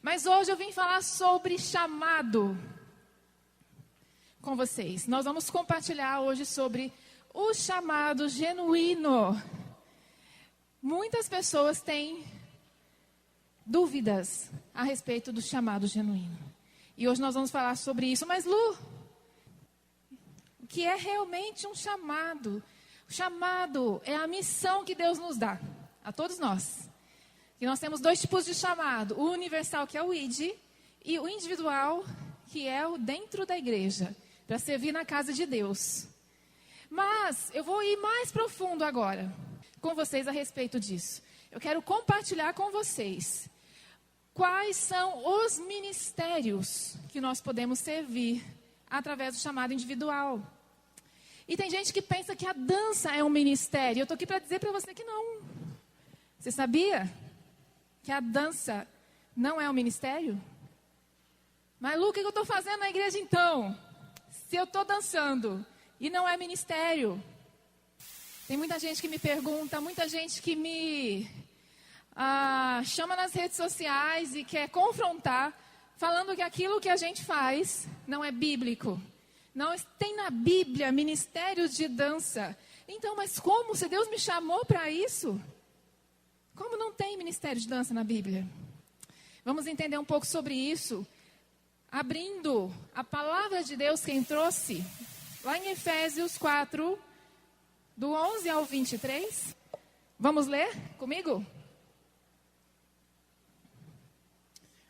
Mas hoje eu vim falar sobre chamado com vocês. Nós vamos compartilhar hoje sobre o chamado genuíno. Muitas pessoas têm dúvidas a respeito do chamado genuíno. E hoje nós vamos falar sobre isso. Mas Lu, o que é realmente um chamado? O chamado é a missão que Deus nos dá, a todos nós. E nós temos dois tipos de chamado. O universal, que é o ID, e o individual, que é o dentro da igreja, para servir na casa de Deus. Mas eu vou ir mais profundo agora com vocês a respeito disso. Eu quero compartilhar com vocês quais são os ministérios que nós podemos servir através do chamado individual. E tem gente que pensa que a dança é um ministério. Eu estou aqui para dizer para você que não. Você sabia que a dança não é um ministério? Mas Lu, o que eu estou fazendo na igreja então? Se eu estou dançando e não é ministério? Tem muita gente que me pergunta, muita gente que me chama nas redes sociais e quer confrontar, falando que aquilo que a gente faz não é bíblico. Não tem na Bíblia ministérios de dança. Então, mas como? Se Deus me chamou para isso? Como não tem ministério de dança na Bíblia? Vamos entender um pouco sobre isso, abrindo a palavra de Deus, quem trouxe, lá em Efésios 4, do 11 ao 23. Vamos ler comigo?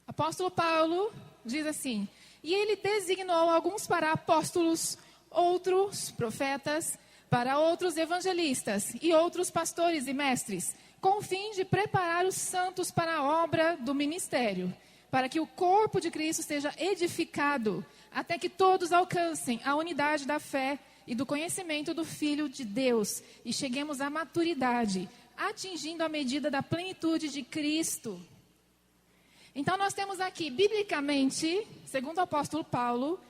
Apóstolo Paulo diz assim: e ele designou alguns para apóstolos, outros profetas, para outros evangelistas e outros pastores e mestres, com o fim de preparar os santos para a obra do ministério, para que o corpo de Cristo seja edificado, até que todos alcancem a unidade da fé e do conhecimento do Filho de Deus, e cheguemos à maturidade, atingindo a medida da plenitude de Cristo. Então nós temos aqui, biblicamente, segundo o apóstolo Paulo,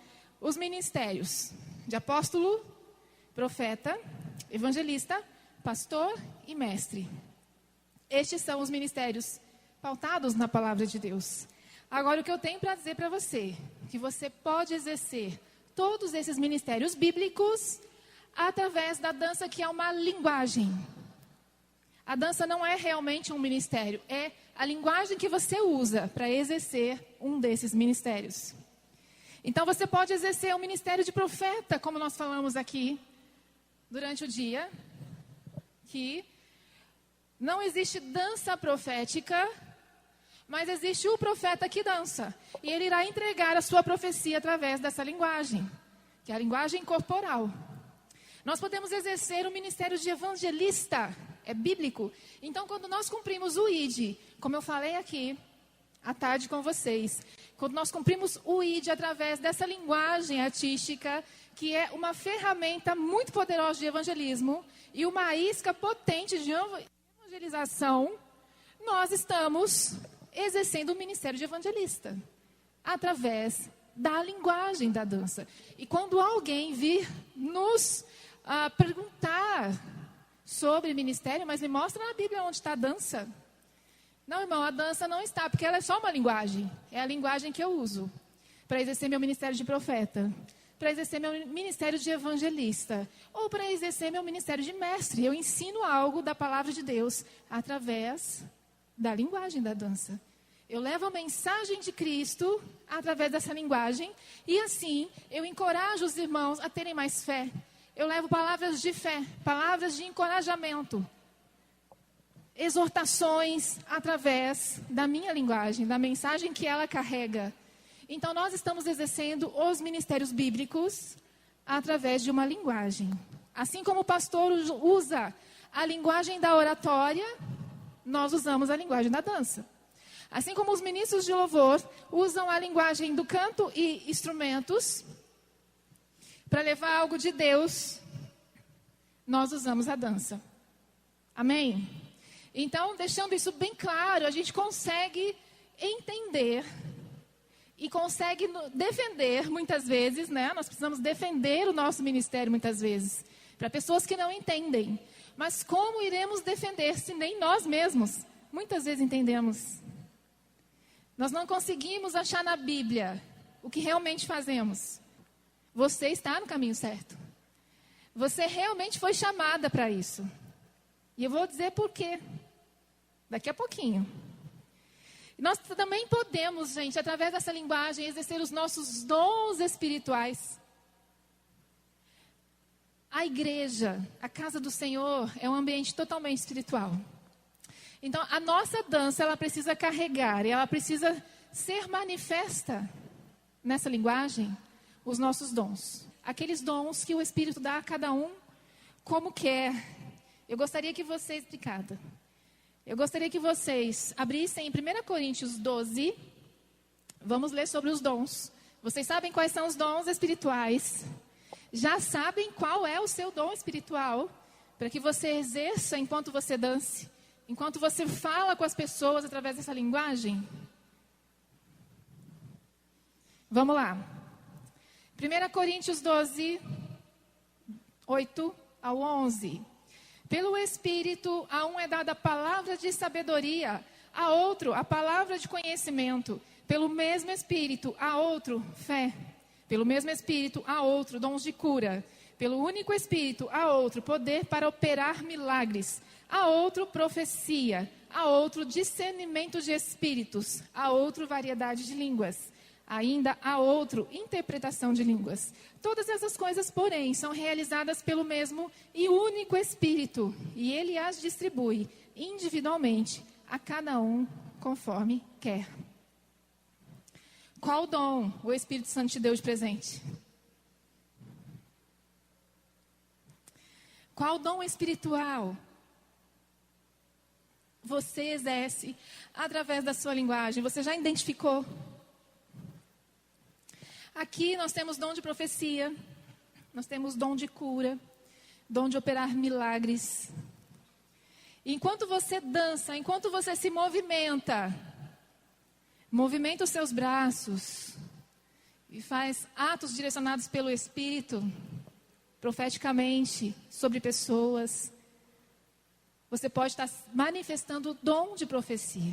os ministérios de apóstolo, profeta, evangelista, pastor e mestre. Estes são os ministérios pautados na palavra de Deus. Agora, o que eu tenho para dizer para você, que você pode exercer todos esses ministérios bíblicos através da dança, que é uma linguagem. A dança não é realmente um ministério, é a linguagem que você usa para exercer um desses ministérios. Então, você pode exercer o ministério de profeta, como nós falamos aqui durante o dia, que não existe dança profética, mas existe o profeta que dança. E ele irá entregar a sua profecia através dessa linguagem, que é a linguagem corporal. Nós podemos exercer o ministério de evangelista, é bíblico. Então, quando nós cumprimos o ID, como eu falei aqui à tarde com vocês, quando nós cumprimos o ID através dessa linguagem artística, que é uma ferramenta muito poderosa de evangelismo e uma isca potente de evangelização, nós estamos exercendo o ministério de evangelista através da linguagem da dança. E quando alguém vir nos perguntar sobre ministério, mas me mostra na Bíblia onde está a dança. Não, irmão, a dança não está, porque ela é só uma linguagem. É a linguagem que eu uso para exercer meu ministério de profeta, para exercer meu ministério de evangelista, ou para exercer meu ministério de mestre. Eu ensino algo da palavra de Deus através da linguagem da dança. Eu levo a mensagem de Cristo através dessa linguagem, e assim eu encorajo os irmãos a terem mais fé. Eu levo palavras de fé, palavras de encorajamento, exortações através da minha linguagem, da mensagem que ela carrega. Então nós estamos exercendo os ministérios bíblicos através de uma linguagem. Assim como o pastor usa a linguagem da oratória, nós usamos a linguagem da dança. Assim como os ministros de louvor usam a linguagem do canto e instrumentos para levar algo de Deus, nós usamos a dança. Amém? Então, deixando isso bem claro, a gente consegue entender e consegue defender muitas vezes, né? Nós precisamos defender o nosso ministério muitas vezes, para pessoas que não entendem. Mas como iremos defender se nem nós mesmos muitas vezes entendemos? Nós não conseguimos achar na Bíblia o que realmente fazemos. Você está no caminho certo. Você realmente foi chamada para isso. E eu vou dizer por quê. Daqui a pouquinho. Nós também podemos, gente, através dessa linguagem, exercer os nossos dons espirituais. A igreja, a casa do Senhor, é um ambiente totalmente espiritual. Então, a nossa dança, ela precisa carregar, e ela precisa ser manifesta nessa linguagem, os nossos dons. Aqueles dons que o Espírito dá a cada um como quer. Eu gostaria que vocês, obrigada. Eu gostaria que vocês abrissem em 1 Coríntios 12. Vamos ler sobre os dons. Vocês sabem quais são os dons espirituais. Já sabem qual é o seu dom espiritual, para que você exerça enquanto você dance, enquanto você fala com as pessoas através dessa linguagem? Vamos lá. 1 Coríntios 12, 8 ao 11. Pelo Espírito, a um é dada a palavra de sabedoria, a outro a palavra de conhecimento. Pelo mesmo Espírito, a outro fé. Pelo mesmo Espírito, a outro dons de cura. Pelo único Espírito, a outro poder para operar milagres. A outro profecia. A outro discernimento de espíritos. A outro variedade de línguas. Ainda a outro interpretação de línguas. Todas essas coisas, porém, são realizadas pelo mesmo e único Espírito. E Ele as distribui individualmente a cada um conforme quer. Qual dom o Espírito Santo te deu de presente? Qual dom espiritual você exerce através da sua linguagem? Você já identificou? Aqui nós temos dom de profecia, nós temos dom de cura, dom de operar milagres. Enquanto você dança, enquanto você se movimenta os seus braços e faz atos direcionados pelo Espírito, profeticamente, sobre pessoas, você pode estar manifestando o dom de profecia.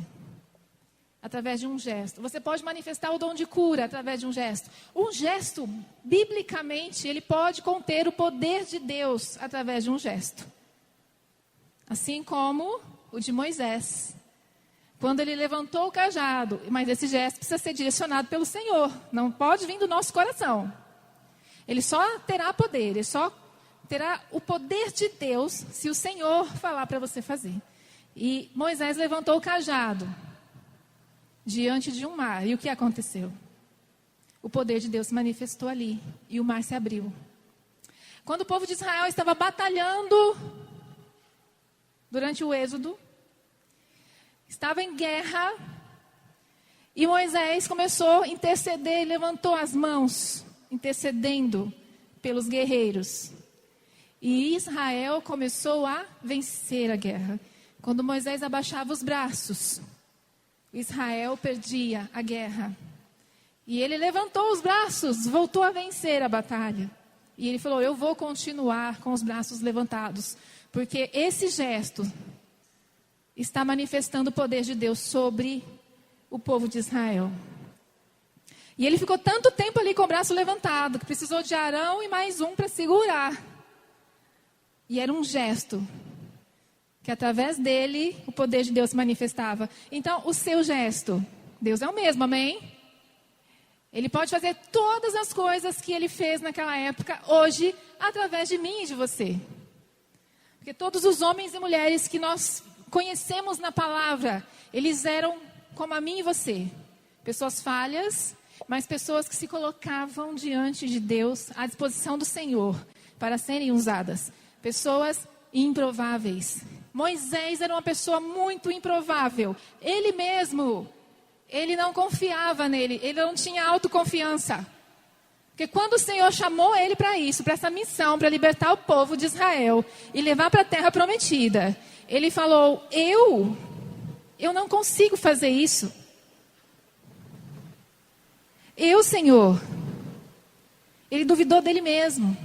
Através de um gesto. Você pode manifestar o dom de cura através de um gesto. Um gesto, biblicamente, ele pode conter o poder de Deus através de um gesto. Assim como o de Moisés. Quando ele levantou o cajado, mas esse gesto precisa ser direcionado pelo Senhor. Não pode vir do nosso coração. Ele só terá poder, ele só terá o poder de Deus se o Senhor falar para você fazer. E Moisés levantou o cajado diante de um mar. E o que aconteceu? O poder de Deus se manifestou ali. E o mar se abriu. Quando o povo de Israel estava batalhando durante o êxodo, estava em guerra, e Moisés começou a interceder e levantou as mãos, intercedendo pelos guerreiros. E Israel começou a vencer a guerra. Quando Moisés abaixava os braços, Israel perdia a guerra. E ele levantou os braços, voltou a vencer a batalha. E ele falou, eu vou continuar com os braços levantados, porque esse gesto está manifestando o poder de Deus sobre o povo de Israel. E ele ficou tanto tempo ali com o braço levantado, que precisou de Arão e mais um para segurar. E era um gesto que através dele o poder de Deus se manifestava. Então, o seu gesto, Deus é o mesmo, amém? Ele pode fazer todas as coisas que ele fez naquela época, hoje, através de mim e de você. Porque todos os homens e mulheres que nós conhecemos na palavra, eles eram como a mim e você. Pessoas falhas, mas pessoas que se colocavam diante de Deus, à disposição do Senhor, para serem usadas. Pessoas improváveis. Moisés era uma pessoa muito improvável. Ele mesmo, ele não confiava nele, ele não tinha autoconfiança. Porque quando o Senhor chamou ele para isso, para essa missão, para libertar o povo de Israel e levar para a terra prometida, ele falou, eu não consigo fazer isso. Senhor, ele duvidou dele mesmo.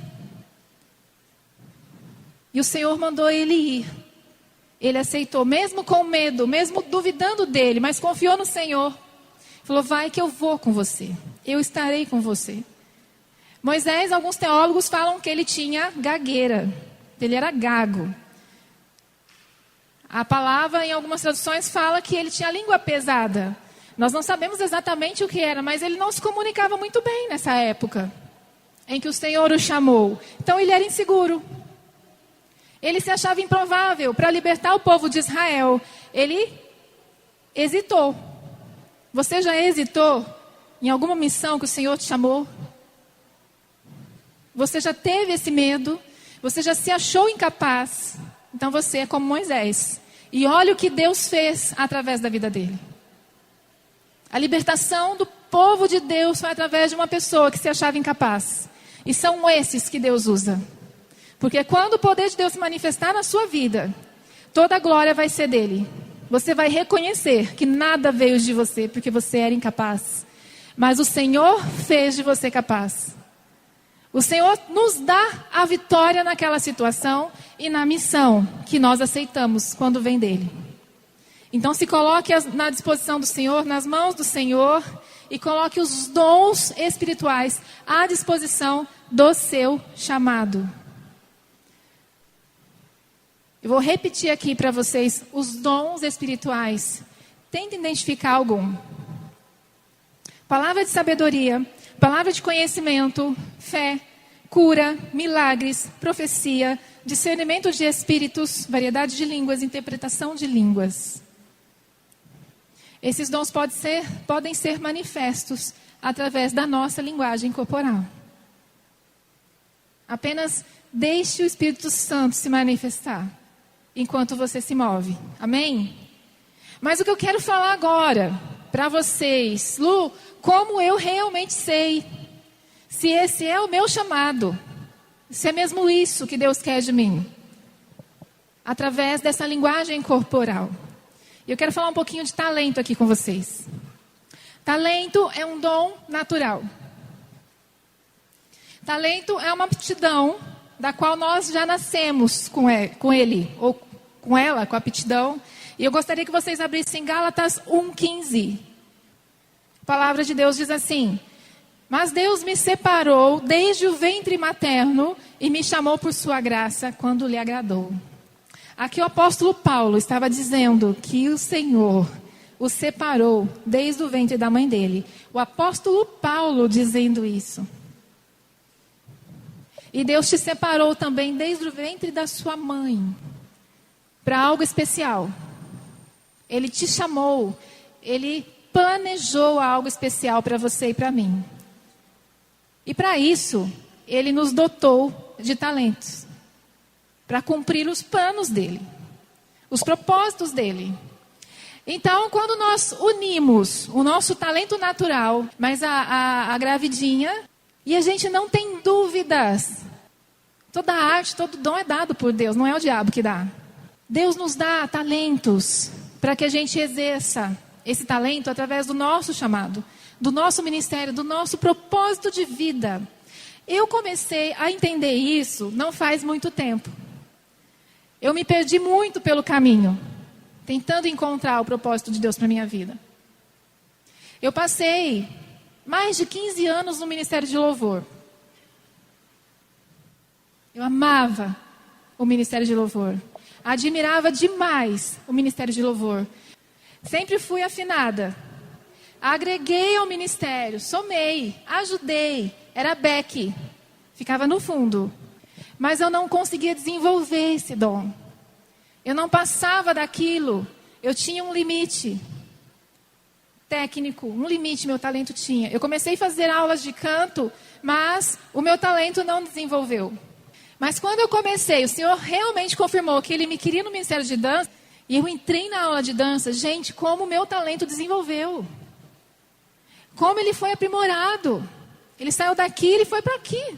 E o Senhor mandou ele ir. Ele aceitou, mesmo com medo, mesmo duvidando dele, mas confiou no Senhor. Falou, vai que eu vou com você. Eu estarei com você. Moisés, alguns teólogos falam que ele tinha gagueira. Ele era gago. A palavra, em algumas traduções, fala que ele tinha a língua pesada. Nós não sabemos exatamente o que era, mas ele não se comunicava muito bem nessa época em que o Senhor o chamou. Então ele era inseguro. Ele se achava improvável para libertar o povo de Israel. Ele hesitou. Você já hesitou em alguma missão que o Senhor te chamou? Você já teve esse medo? Você já se achou incapaz? Então você é como Moisés. E olha o que Deus fez através da vida dele. A libertação do povo de Deus foi através de uma pessoa que se achava incapaz. E são esses que Deus usa. Porque quando o poder de Deus se manifestar na sua vida, toda a glória vai ser dele. Você vai reconhecer que nada veio de você porque você era incapaz. Mas o Senhor fez de você capaz. O Senhor nos dá a vitória naquela situação e na missão que nós aceitamos quando vem dele. Então se coloque na disposição do Senhor, nas mãos do Senhor, e coloque os dons espirituais à disposição do seu chamado. Eu vou repetir aqui para vocês os dons espirituais. Tente identificar algum. Palavra de sabedoria, palavra de conhecimento, fé, cura, milagres, profecia, discernimento de espíritos, variedade de línguas, interpretação de línguas. Esses dons podem ser manifestos através da nossa linguagem corporal. Apenas deixe o Espírito Santo se manifestar enquanto você se move. Amém? Mas o que eu quero falar agora para vocês, Lu, como eu realmente sei se esse é o meu chamado, se é mesmo isso que Deus quer de mim, através dessa linguagem corporal. Eu quero falar um pouquinho de talento aqui com vocês. Talento é um dom natural. Talento é uma aptidão da qual nós já nascemos com ele, ou com ela, com a aptidão. E eu gostaria que vocês abrissem Gálatas 1:15. A palavra de Deus diz assim: mas Deus me separou desde o ventre materno e me chamou por sua graça quando lhe agradou. Aqui o apóstolo Paulo estava dizendo que o Senhor o separou desde o ventre da mãe dele. O apóstolo Paulo dizendo isso. E Deus te separou também desde o ventre da sua mãe para algo especial. Ele te chamou, ele planejou algo especial para você e para mim. E para isso, ele nos dotou de talentos. Para cumprir os planos dele. Os propósitos dele. Então, quando nós unimos o nosso talento natural, mas a gravidinha, e a gente não tem dúvidas. Toda arte, todo dom é dado por Deus, não é o diabo que dá. Deus nos dá talentos para que a gente exerça esse talento através do nosso chamado, do nosso ministério, do nosso propósito de vida. Eu comecei a entender isso não faz muito tempo. Eu me perdi muito pelo caminho, tentando encontrar o propósito de Deus para a minha vida. Eu passei mais de 15 anos no Ministério de Louvor. Eu amava o Ministério de Louvor. Admirava demais o Ministério de Louvor. Sempre fui afinada. Agreguei ao ministério, somei, ajudei. Era Beck, ficava no fundo. Mas eu não conseguia desenvolver esse dom. Eu não passava daquilo. Eu tinha um limite técnico, um limite meu talento tinha. Eu comecei a fazer aulas de canto, mas o meu talento não desenvolveu. Mas quando eu comecei, o Senhor realmente confirmou que Ele me queria no Ministério de Dança, e eu entrei na aula de dança, gente, como o meu talento desenvolveu. Como ele foi aprimorado. Ele saiu daqui, ele foi para aqui.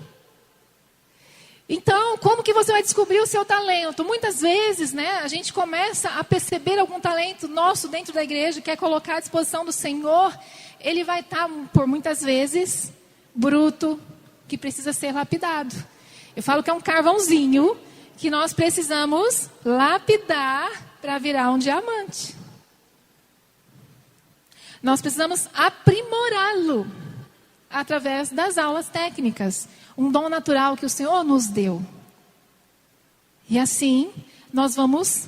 Então, como que você vai descobrir o seu talento? Muitas vezes, a gente começa a perceber algum talento nosso dentro da igreja, quer colocar à disposição do Senhor. Ele vai estar, por muitas vezes, bruto, que precisa ser lapidado. Eu falo que é um carvãozinho que nós precisamos lapidar para virar um diamante. Nós precisamos aprimorá-lo através das aulas técnicas. Um dom natural que o Senhor nos deu. E assim, nós vamos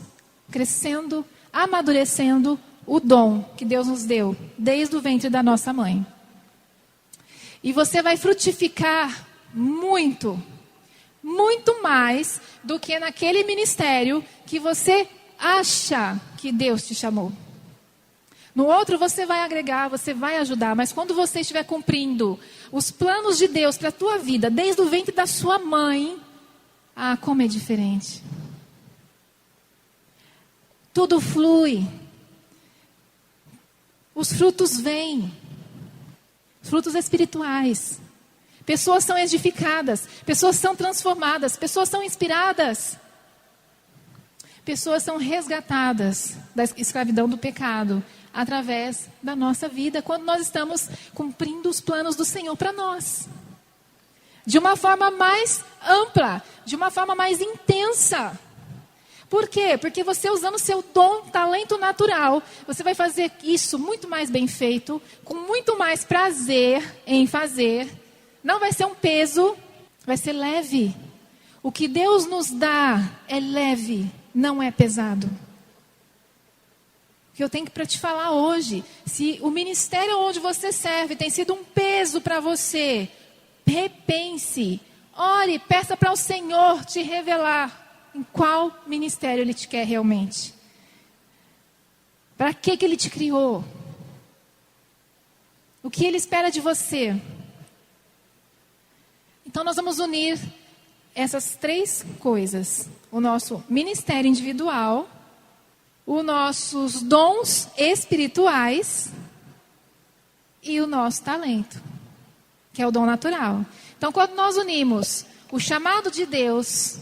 crescendo, amadurecendo o dom que Deus nos deu, desde o ventre da nossa mãe. E você vai frutificar muito, muito mais do que naquele ministério que você acha que Deus te chamou. No outro você vai agregar, você vai ajudar, mas quando você estiver cumprindo os planos de Deus para a tua vida, desde o ventre da sua mãe, como é diferente. Tudo flui. Os frutos vêm. Frutos espirituais. Pessoas são edificadas, pessoas são transformadas, pessoas são inspiradas. Pessoas são resgatadas da escravidão do pecado através da nossa vida, quando nós estamos cumprindo os planos do Senhor para nós. De uma forma mais ampla, de uma forma mais intensa. Por quê? Porque você usando o seu dom, talento natural, você vai fazer isso muito mais bem feito, com muito mais prazer em fazer. Não vai ser um peso, vai ser leve. O que Deus nos dá é leve, não é pesado. O que eu tenho para te falar hoje, se o ministério onde você serve tem sido um peso para você, repense, ore, peça para o Senhor te revelar em qual ministério Ele te quer realmente. Para que Ele te criou? O que Ele espera de você? Então nós vamos unir essas três coisas. O nosso ministério individual, os nossos dons espirituais e o nosso talento, que é o dom natural. Então quando nós unimos o chamado de Deus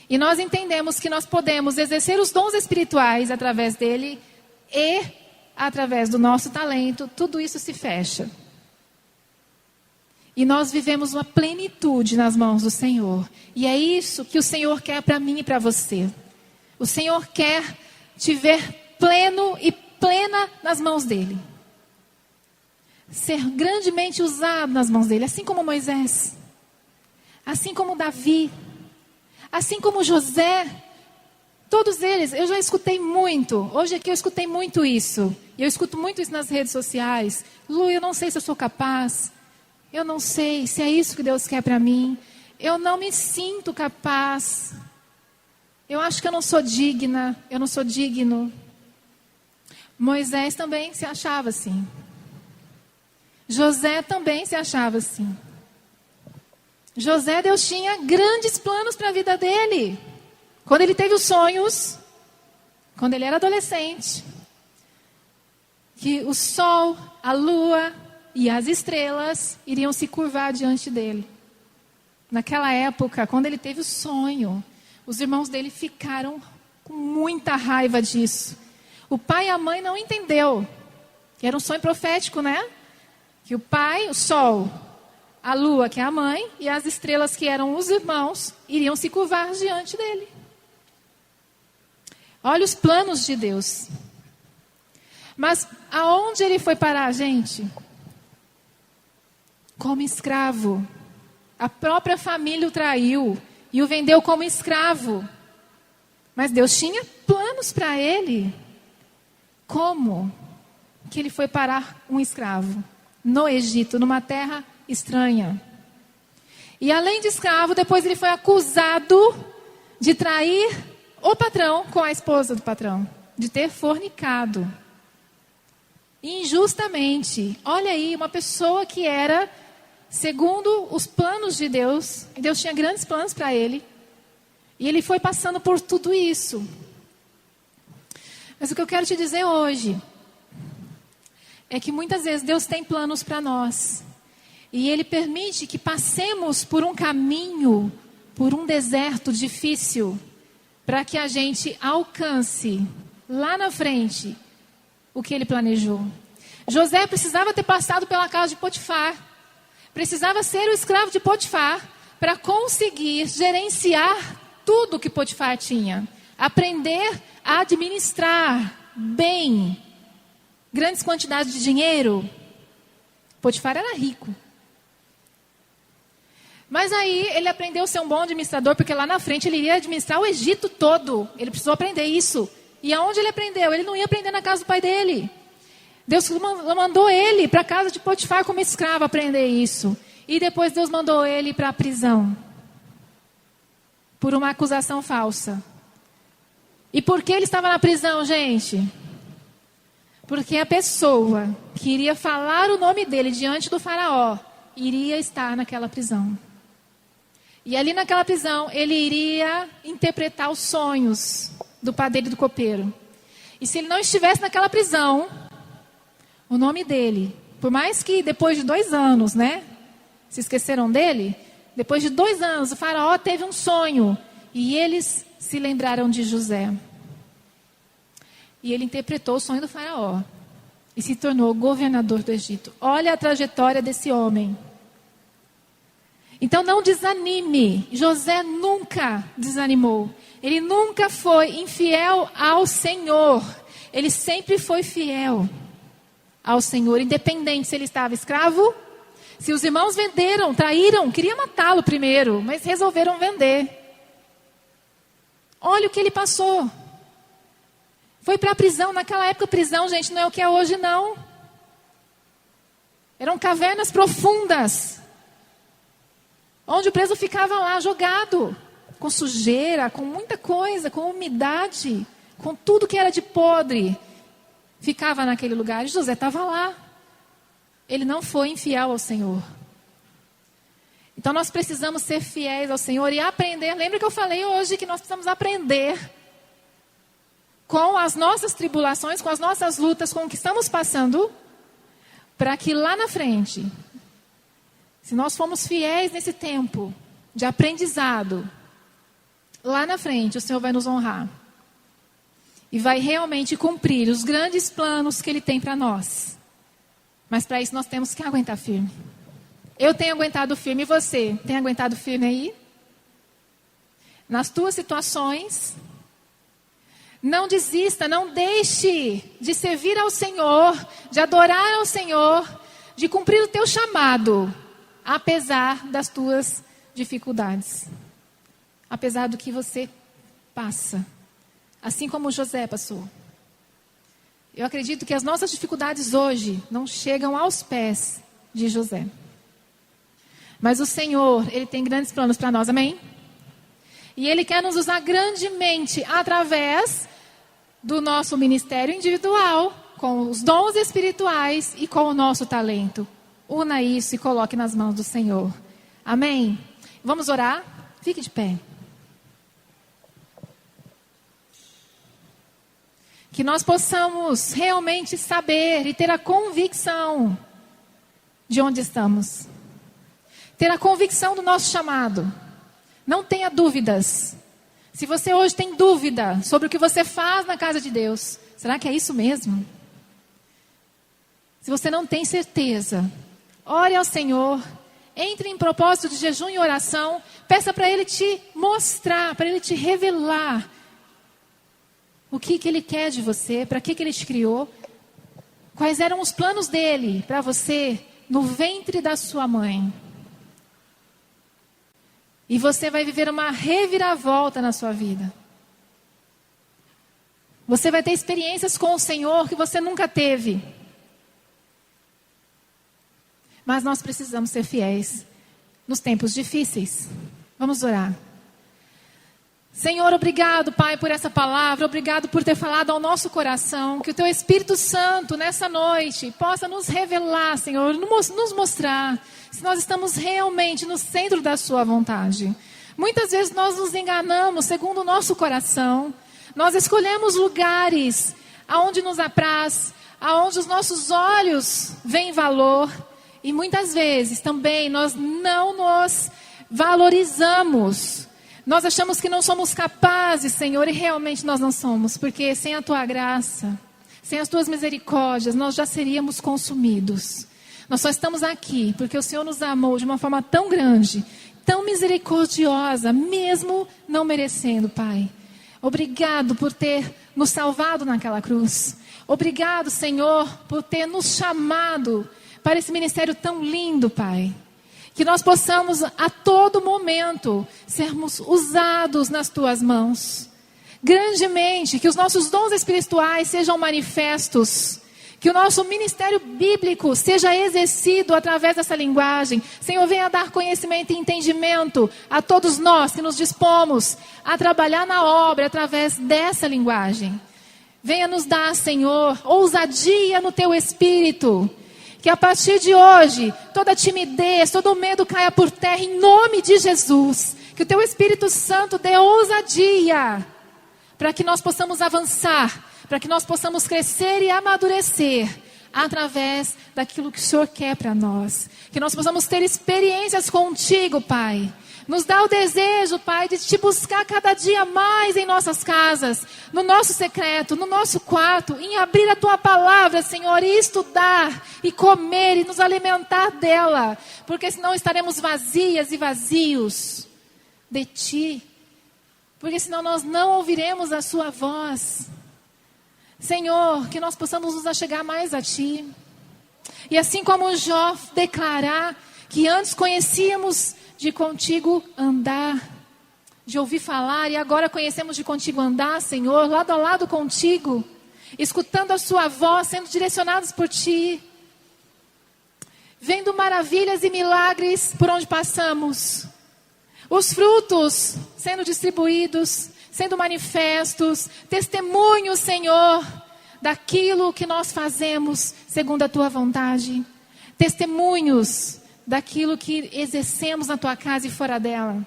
e nós entendemos que nós podemos exercer os dons espirituais através dele e através do nosso talento, tudo isso se fecha. E nós vivemos uma plenitude nas mãos do Senhor. E é isso que o Senhor quer para mim e para você. O Senhor quer te ver pleno e plena nas mãos dele. Ser grandemente usado nas mãos dele, assim como Moisés, assim como Davi, assim como José. Todos eles, eu já escutei muito. Hoje aqui eu escutei muito isso. E eu escuto muito isso nas redes sociais. Lu, eu não sei se eu sou capaz. Eu não sei se é isso que Deus quer para mim. Eu não me sinto capaz. Eu acho que eu não sou digna. Eu não sou digno. Moisés também se achava assim. José também se achava assim. José, Deus tinha grandes planos para a vida dele. Quando ele teve os sonhos, quando ele era adolescente, que o sol, a lua e as estrelas iriam se curvar diante dele. Naquela época, quando ele teve o sonho, os irmãos dele ficaram com muita raiva disso. O pai e a mãe não entendeu. Era um sonho profético, né? Que o pai, o sol, a lua, que é a mãe, e as estrelas, que eram os irmãos, iriam se curvar diante dele. Olha os planos de Deus. Mas aonde ele foi parar, gente? Como escravo. A própria família o traiu e o vendeu como escravo. Mas Deus tinha planos para ele. Como que ele foi parar um escravo? No Egito, numa terra estranha. E além de escravo, depois ele foi acusado de trair o patrão com a esposa do patrão. De ter fornicado. Injustamente. Olha aí, uma pessoa que era segundo os planos de Deus. Deus tinha grandes planos para ele. E ele foi passando por tudo isso. Mas o que eu quero te dizer hoje é que muitas vezes Deus tem planos para nós. E Ele permite que passemos por um caminho, por um deserto difícil, para que a gente alcance lá na frente o que Ele planejou. José precisava ter passado pela casa de Potifar. Precisava ser o escravo de Potifar para conseguir gerenciar tudo que Potifar tinha. Aprender a administrar bem grandes quantidades de dinheiro. Potifar era rico. Mas aí ele aprendeu a ser um bom administrador, porque lá na frente ele iria administrar o Egito todo. Ele precisou aprender isso. E aonde ele aprendeu? Ele não ia aprender na casa do pai dele. Deus mandou ele para a casa de Potifar como escravo aprender isso. E depois Deus mandou ele para a prisão. Por uma acusação falsa. E por que ele estava na prisão, gente? Porque a pessoa que iria falar o nome dele diante do faraó iria estar naquela prisão. E ali naquela prisão, ele iria interpretar os sonhos do padeiro e do copeiro. E se ele não estivesse naquela prisão, o nome dele, por mais que depois de 2 anos, né? Se esqueceram dele? Depois de 2 anos, o faraó teve um sonho. E eles se lembraram de José. E ele interpretou o sonho do faraó. E se tornou governador do Egito. Olha a trajetória desse homem. Então não desanime. José nunca desanimou. Ele nunca foi infiel ao Senhor. Ele sempre foi fiel ao Senhor. Independente se ele estava escravo. Se os irmãos venderam, traíram, queriam matá-lo primeiro. Mas resolveram vender. Olha o que ele passou. Foi para a prisão. Naquela época, prisão, gente, não é o que é hoje, não. Eram cavernas profundas. Onde o preso ficava lá, jogado. Com sujeira, com muita coisa, com umidade. Com tudo que era de podre. Ficava naquele lugar. E José estava lá. Ele não foi infiel ao Senhor. Então nós precisamos ser fiéis ao Senhor e aprender. Lembra que eu falei hoje que nós precisamos aprender com as nossas tribulações, com as nossas lutas, com o que estamos passando, para que lá na frente, se nós formos fiéis nesse tempo de aprendizado, lá na frente o Senhor vai nos honrar. E vai realmente cumprir os grandes planos que Ele tem para nós. Mas para isso nós temos que aguentar firme. Eu tenho aguentado firme. E você? Tem aguentado firme aí? Nas tuas situações? Não desista, não deixe de servir ao Senhor, de adorar ao Senhor, de cumprir o teu chamado, apesar das tuas dificuldades. Apesar do que você passa. Assim como José passou. Eu acredito que as nossas dificuldades hoje não chegam aos pés de José. Mas o Senhor, Ele tem grandes planos para nós, amém? E Ele quer nos usar grandemente através do nosso ministério individual, com os dons espirituais e com o nosso talento. Una isso e coloque nas mãos do Senhor. Amém? Vamos orar? Fique de pé. Que nós possamos realmente saber e ter a convicção de onde estamos. Ter a convicção do nosso chamado. Não tenha dúvidas. Se você hoje tem dúvida sobre o que você faz na casa de Deus, será que é isso mesmo? Se você não tem certeza, ore ao Senhor, entre em propósito de jejum e oração, peça para Ele te mostrar, para Ele te revelar o que Ele quer de você, para que Ele te criou, quais eram os planos dEle para você no ventre da sua mãe. E você vai viver uma reviravolta na sua vida. Você vai ter experiências com o Senhor que você nunca teve. Mas nós precisamos ser fiéis nos tempos difíceis. Vamos orar. Senhor, obrigado, Pai, por essa palavra. Obrigado por ter falado ao nosso coração. Que o Teu Espírito Santo, nessa noite, possa nos revelar, Senhor, nos mostrar se nós estamos realmente no centro da Sua vontade. Muitas vezes nós nos enganamos segundo o nosso coração. Nós escolhemos lugares aonde nos apraz, aonde os nossos olhos veem valor. E muitas vezes também nós não nos valorizamos. Nós achamos que não somos capazes, Senhor, e realmente nós não somos. Porque sem a Tua graça, sem as Tuas misericórdias, nós já seríamos consumidos. Nós só estamos aqui porque o Senhor nos amou de uma forma tão grande, tão misericordiosa, mesmo não merecendo, Pai. Obrigado por ter nos salvado naquela cruz. Obrigado, Senhor, por ter nos chamado para esse ministério tão lindo, Pai. Que nós possamos a todo momento sermos usados nas Tuas mãos. Grandemente, que os nossos dons espirituais sejam manifestos. Que o nosso ministério bíblico seja exercido através dessa linguagem. Senhor, venha dar conhecimento e entendimento a todos nós que nos dispomos a trabalhar na obra através dessa linguagem. Venha nos dar, Senhor, ousadia no Teu Espírito. Que a partir de hoje, toda timidez, todo medo caia por terra em nome de Jesus. Que o Teu Espírito Santo dê ousadia para que nós possamos avançar, para que nós possamos crescer e amadurecer através daquilo que o Senhor quer para nós. Que nós possamos ter experiências contigo, Pai. Nos dá o desejo, Pai, de Te buscar cada dia mais em nossas casas, no nosso secreto, no nosso quarto, em abrir a Tua palavra, Senhor, e estudar, e comer, e nos alimentar dela. Porque senão estaremos vazias e vazios de Ti. Porque senão nós não ouviremos a Sua voz. Senhor, que nós possamos nos achegar mais a Ti. E assim como Jó declarar que antes conhecíamos de contigo andar, de ouvir falar, e agora conhecemos de contigo andar, Senhor, lado a lado contigo, escutando a Sua voz, sendo direcionados por Ti, vendo maravilhas e milagres por onde passamos, os frutos sendo distribuídos, sendo manifestos, testemunhos, Senhor, daquilo que nós fazemos segundo a Tua vontade, testemunhos daquilo que exercemos na Tua casa e fora dela.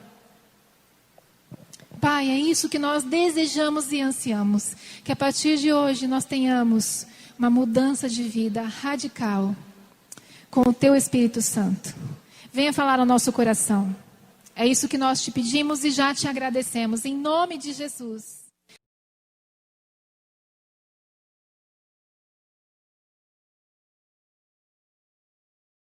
Pai, é isso que nós desejamos e ansiamos, que a partir de hoje nós tenhamos uma mudança de vida radical com o Teu Espírito Santo. Venha falar ao nosso coração. É isso que nós Te pedimos e já Te agradecemos, em nome de Jesus.